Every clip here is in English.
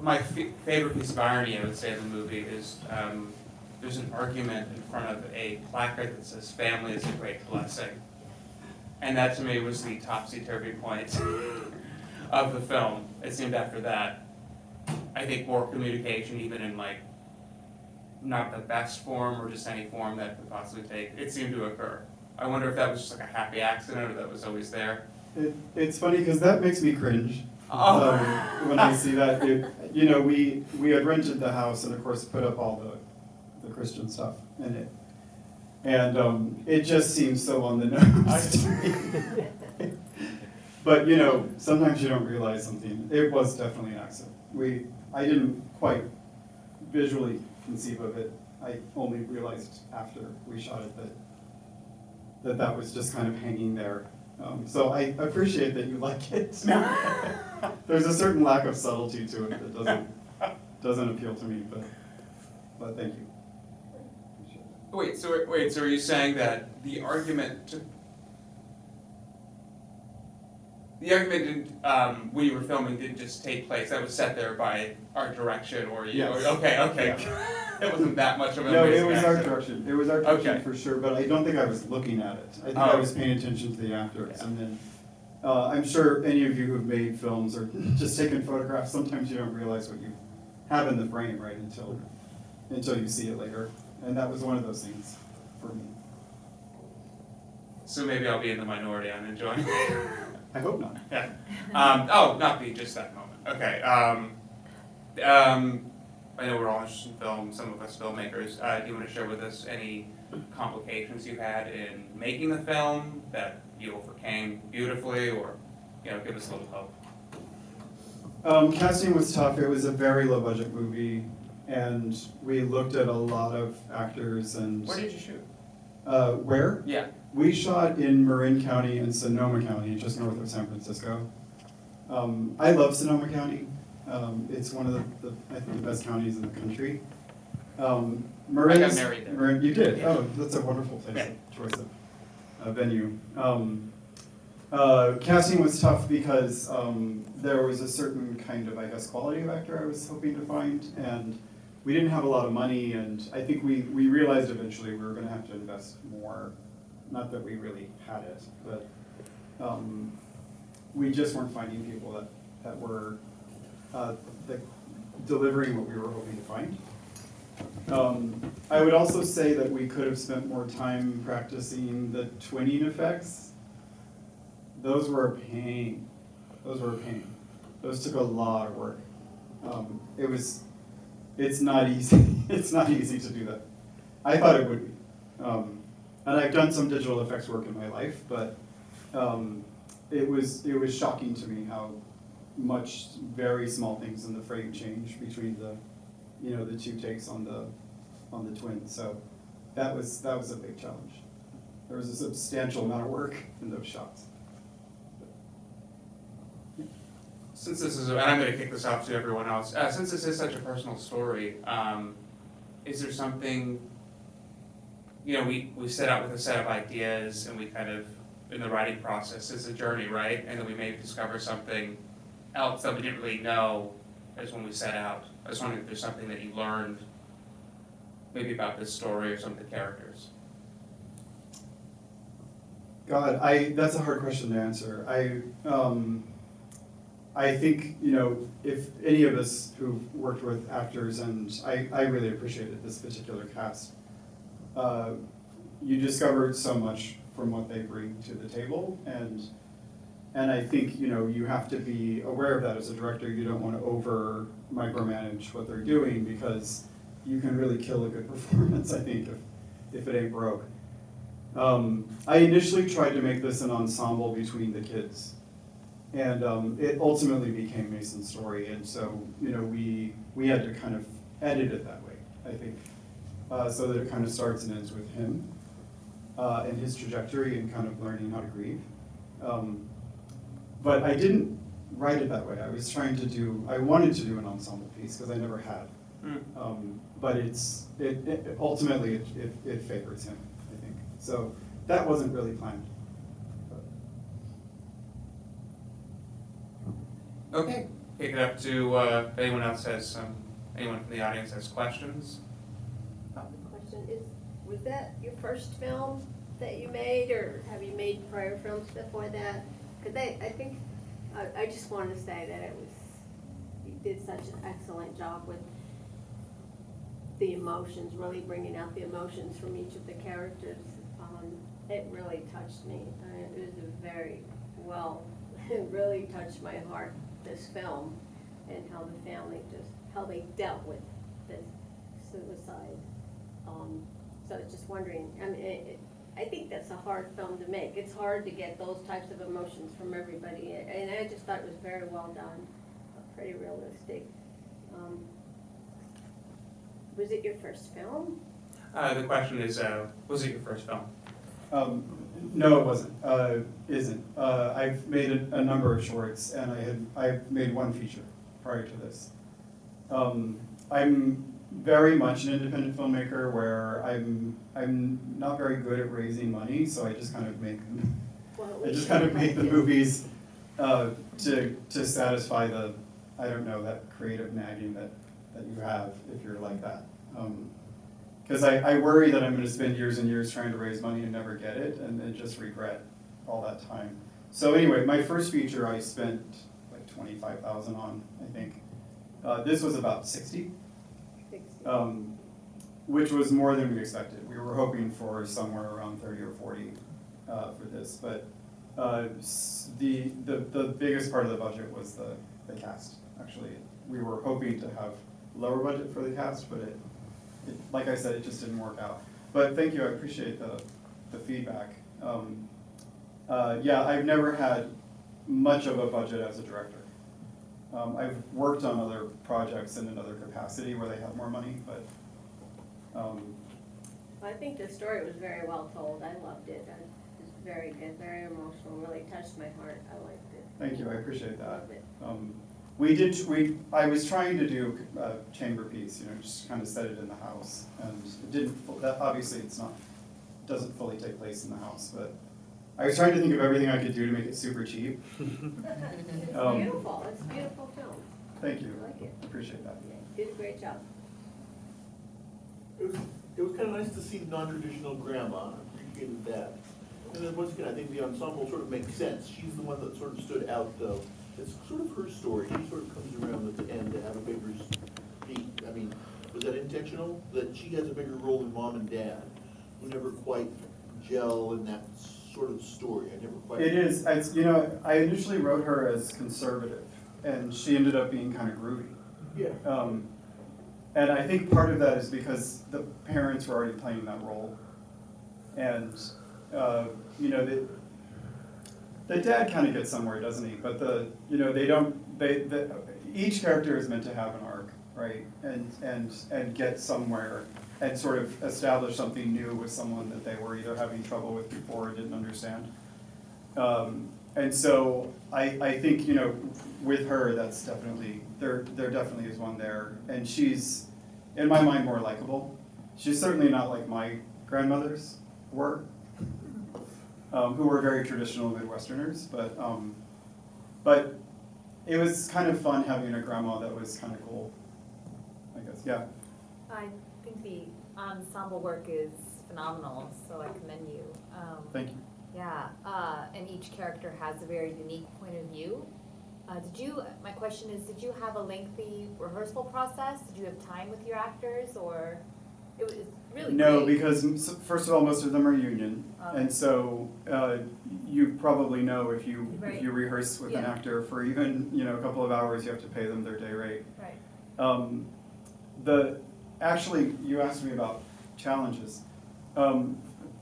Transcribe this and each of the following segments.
my favorite piece of irony, I would say, in the movie is there's an argument in front of a placard that says "Family is a great blessing," and that to me was the topsy-turvy point of the film. It seemed after that, I think more communication, even in like not the best form or just any form that could possibly take, it seemed to occur. I wonder if that was just like a happy accident or that was always there. It's funny because that makes me cringe. Oh. When I see that, we had rented the house and of course put up all the Christian stuff in it, and it just seems so on the nose to me. But sometimes you don't realize something. It was definitely an accident. I didn't quite visually conceive of it. I only realized after we shot it that was just kind of hanging there. So I appreciate that you like it. There's a certain lack of subtlety to it that doesn't appeal to me, but thank you. Wait, so are you saying that the argument didn't, when you were filming, didn't just take place, that was set there by art direction, or you? Yes. Okay. Yeah. It wasn't that much of an No, it amazing was accident. art direction. It was art direction Okay. for sure, but I don't think I was looking at it. I think I was paying attention to the actors, Yeah. and then I'm sure any of you who've made films or just taken photographs, sometimes you don't realize what you have in the frame, right, until you see it later. And that was one of those things for me. So maybe I'll be in the minority on enjoying it. I hope not. Yeah. Not be just that moment. Okay. I know we're all interested in film, some of us filmmakers. Do you want to share with us any complications you had in making the film that you overcame beautifully, or give us a little hope? Casting was tough. It was a very low budget movie, and we looked at a lot of actors and. Where did you shoot? Where? Yeah. We shot in Marin County and Sonoma County, just north of San Francisco. I love Sonoma County. It's one of I think the best counties in the country. I got married there. Marin, you did? Yeah. Oh, that's a wonderful place, Yeah. choice of venue. Casting was tough because there was a certain kind of, I guess, quality of actor I was hoping to find, and we didn't have a lot of money, and I think we realized eventually we were going to have to invest more. Not that we really had it, but we just weren't finding people that were delivering what we were hoping to find. I would also say that we could have spent more time practicing the twinning effects. Those were a pain. Those took a lot of work. It's not easy. It's not easy to do that. I thought it would be. And I've done some digital effects work in my life, but it was shocking to me how much very small things in the frame change between the two takes on the twins. So that was a big challenge. There was a substantial amount of work in those shots. Since this is, and I'm going to kick this off to everyone else, since this is such a personal story, is there something, we set out with a set of ideas, and we kind of, in the writing process, it's a journey, right? And then we may discover something else that we didn't really know as when we set out. I was wondering if there's something that you learned, maybe about this story or some of the characters. God, that's a hard question to answer. I think, if any of us who've worked with actors, and I really appreciated this particular cast, you discovered so much from what they bring to the table, and I think, you have to be aware of that as a director. You don't want to over micromanage what they're doing, because you can really kill a good performance, I think, if it ain't broke. I initially tried to make this an ensemble between the kids. And it ultimately became Mason's story, and so we had to kind of edit it that way, I think, so that it kind of starts and ends with him and his trajectory and kind of learning how to grieve. But I didn't write it that way. I wanted to do an ensemble piece because I never had, but it ultimately it favors him, I think. So that wasn't really planned. Okay, kick it up to if anyone else has anyone from the audience has questions. The question is, was that your first film that you made, or have you made prior films before that? Because I think, I just wanted to say that you did such an excellent job with the emotions, really bringing out the emotions from each of the characters. It really touched me. It was a very well, it really touched my heart, this film, and how the family how they dealt with this suicide. So I was just wondering, I mean, I think that's a hard film to make. It's hard to get those types of emotions from everybody, and I just thought it was very well done, pretty realistic. Was it your first film? The question is, was it your first film? No, it wasn't. Isn't. I've made a number of shorts, and I've made one feature prior to this. I'm very much an independent filmmaker where I'm not very good at raising money, so I just kind of make the movies to satisfy the, I don't know, that creative nagging that you have if you're like that. Because I worry that I'm going to spend years and years trying to raise money and never get it, and then just regret all that time. So anyway, my first feature I spent like $25,000 on, I think. This was about 60, which was more than we expected. We were hoping for somewhere around 30 or 40 for this, but the biggest part of the budget was the cast. Actually, we were hoping to have lower budget for the cast, but it like I said, it just didn't work out. But thank you, I appreciate the feedback. Yeah, I've never had much of a budget as a director. I've worked on other projects in another capacity where they have more money, but. I think the story was very well told. I loved it. It was very good, very emotional, really touched my heart. I liked it. Thank you, I appreciate that. Loved it. I was trying to do a chamber piece, just kind of set it in the house, and it didn't, obviously doesn't fully take place in the house, but I was trying to think of everything I could do to make it super cheap. It's beautiful. It's a beautiful film. Thank you. I like it. Appreciate that. You did a great job. It was kind of nice to see non-traditional grandma. I appreciated that. And then once again, I think the ensemble sort of makes sense. She's the one that sort of stood out, though. It's sort of her story. She sort of comes around at the end to have a bigger beat. I mean, was that intentional? That she has a bigger role than mom and dad, who never quite gel in that sort of story. I never quite. It is. I initially wrote her as conservative, and she ended up being kind of groovy. Yeah. And I think part of that is because the parents were already playing that role, and the dad kind of gets somewhere, doesn't he? But each character is meant to have an arc, right? And get somewhere and sort of establish something new with someone that they were either having trouble with before or didn't understand. And so I think, with her, that's definitely, there definitely is one there. And she's, in my mind, more likable. She's certainly not like my grandmothers were, who were very traditional Midwesterners, but it was kind of fun having a grandma that was kind of cool, I guess, yeah. I think the ensemble work is phenomenal, so I commend you. Thank you. Yeah, and each character has a very unique point of view. My question is, did you have a lengthy rehearsal process? Did you have time with your actors, or it was really No, great? because first of all, most of them are union, and so you probably know if you rehearse with an Yeah. actor for even a couple of hours, you have to pay them their day rate. Right. Actually, you asked me about challenges.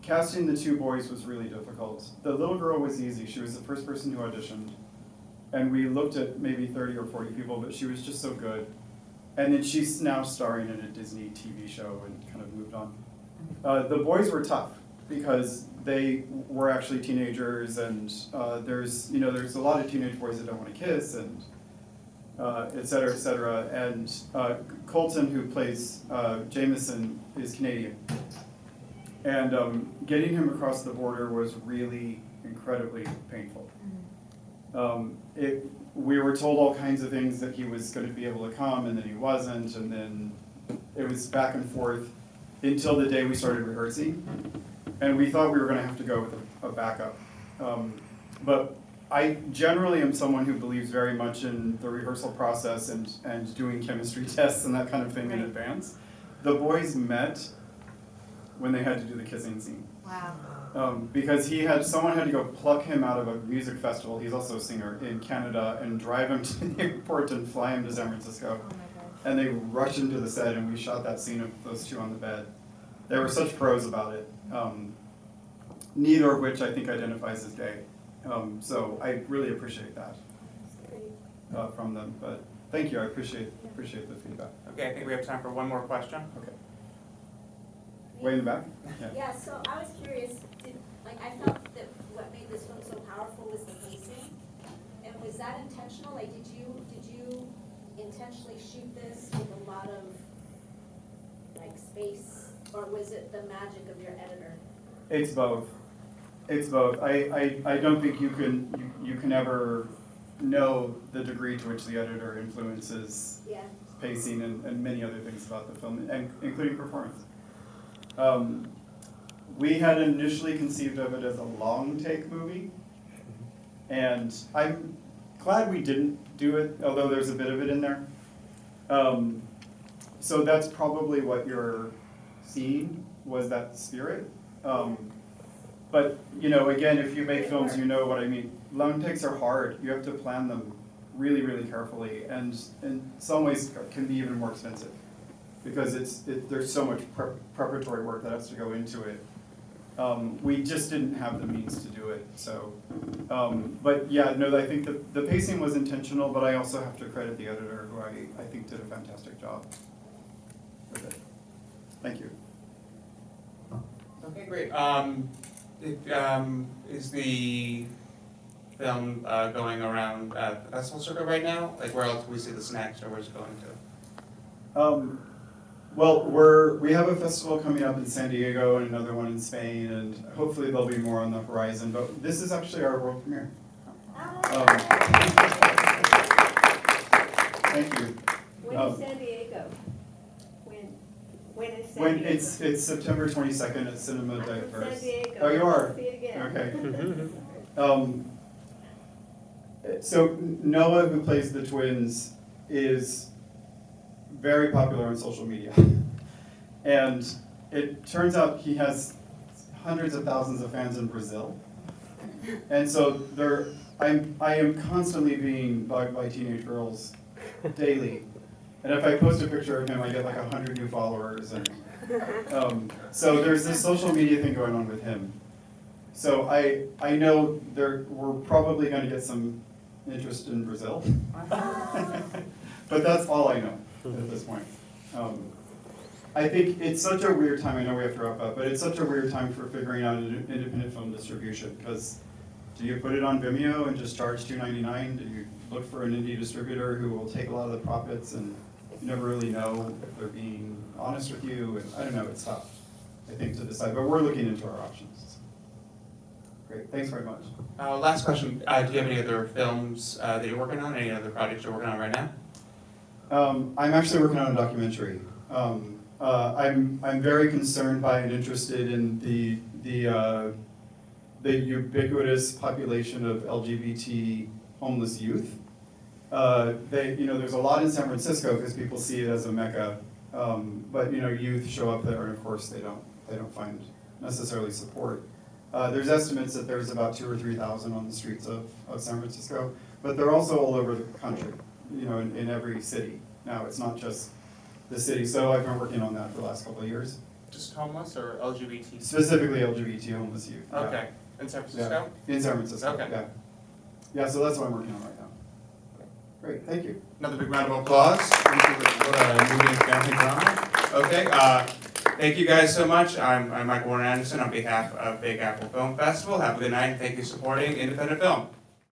Casting the two boys was really difficult. The little girl was easy. She was the first person who auditioned. And we looked at maybe 30 or 40 people, but she was just so good. And then she's now starring in a Disney TV show and kind of moved on. The boys were tough because they were actually teenagers, and there's a lot of teenage boys that don't want to kiss, and et cetera, et cetera. And Colton, who plays Jameson, is Canadian. And getting him across the border was really incredibly painful. We were told all kinds of things that he was going to be able to come, and then he wasn't, and then it was back and forth until the day we started rehearsing, and we thought we were going to have to go with a backup. But I generally am someone who believes very much in the rehearsal process and doing chemistry tests and that kind of thing in advance. The boys met when they had to do the kissing scene. Wow. Because someone had to go pluck him out of a music festival, he's also a singer, in Canada, and drive him to the airport and fly him to San Francisco. Oh my gosh. And they rushed into the set, and we shot that scene of those two on the bed. They were such pros about it, neither of which I think identifies as gay. So I really appreciate that from them. But thank you, I appreciate the feedback. Okay, I think we have time for one more question. Okay. Way in the back? Yeah, so I was curious, I felt that what made this film so powerful was the pacing. And was that intentional? Like, did you intentionally shoot this with a lot of, like, space? Or was it the magic of your editor? It's both. It's both. I don't think you can ever know the degree to which the editor influences Yeah. pacing and many other things about the film, and including performance. We had initially conceived of it as a long take movie, and I'm glad we didn't do it, although there's a bit of it in there. So that's probably what you're seeing, was that spirit. But, again, if you make films, you know what I mean. Long takes are hard. You have to plan them really, really carefully, and in some ways can be even more expensive, because there's so much preparatory work that has to go into it. We just didn't have the means to do it, so. But yeah, no, I think the pacing was intentional, but I also have to credit the editor, who I think did a fantastic job with it. Thank you. Okay, great. Is the film going around the festival circuit right now? Like, where else do we see this next, or where's it going to? Well, we have a festival coming up in San Diego and another one in Spain, and hopefully there'll be more on the horizon. But this is actually our world premiere. Thank you. When is San Diego? When is San When Diego? it's September 22nd at Cinema I'm from Diverse. San Diego. Oh, you are? See it again. Okay. So Noah, who plays the twins, is very popular on social media. And it turns out he has hundreds of thousands of fans in Brazil. And so I am constantly being bugged by teenage girls daily. And if I post a picture of him, I get like 100 new followers. And so there's this social media thing going on with him. So I know we're probably going to get some interest in Brazil. But that's all I know at this point. I think it's such a weird time, I know we have to wrap up, but it's such a weird time for figuring out an independent film distribution, because do you put it on Vimeo and just charge $2.99? Do you look for an indie distributor who will take a lot of the profits, and you never really know if they're being honest with you? And I don't know, it's tough, I think, to decide, but we're looking into our options. Great, thanks very much. Last question, do you have any other films that you're working on, any other projects you're working on right now? I'm actually working on a documentary. I'm very concerned by and interested in the ubiquitous population of LGBT homeless youth. There's a lot in San Francisco because people see it as a mecca, but youth show up there, and of course they don't find necessarily support. There's estimates that there's about 2,000 or 3,000 on the streets of San Francisco, but they're also all over the country. In every city. Now, it's not just the city, so I've been working on that for the last couple of years. Just homeless or LGBT? Specifically LGBT homeless youth. Yeah. Okay, in San Francisco? Yeah. In San Francisco, Okay. yeah. Yeah, so that's what I'm working on right now. Great, thank you. Another big round of applause. Thank you for moving family drama. Okay, thank you guys so much. I'm Michael Warren Anderson on behalf of Big Apple Film Festival. Have a good night, and thank you for supporting independent film.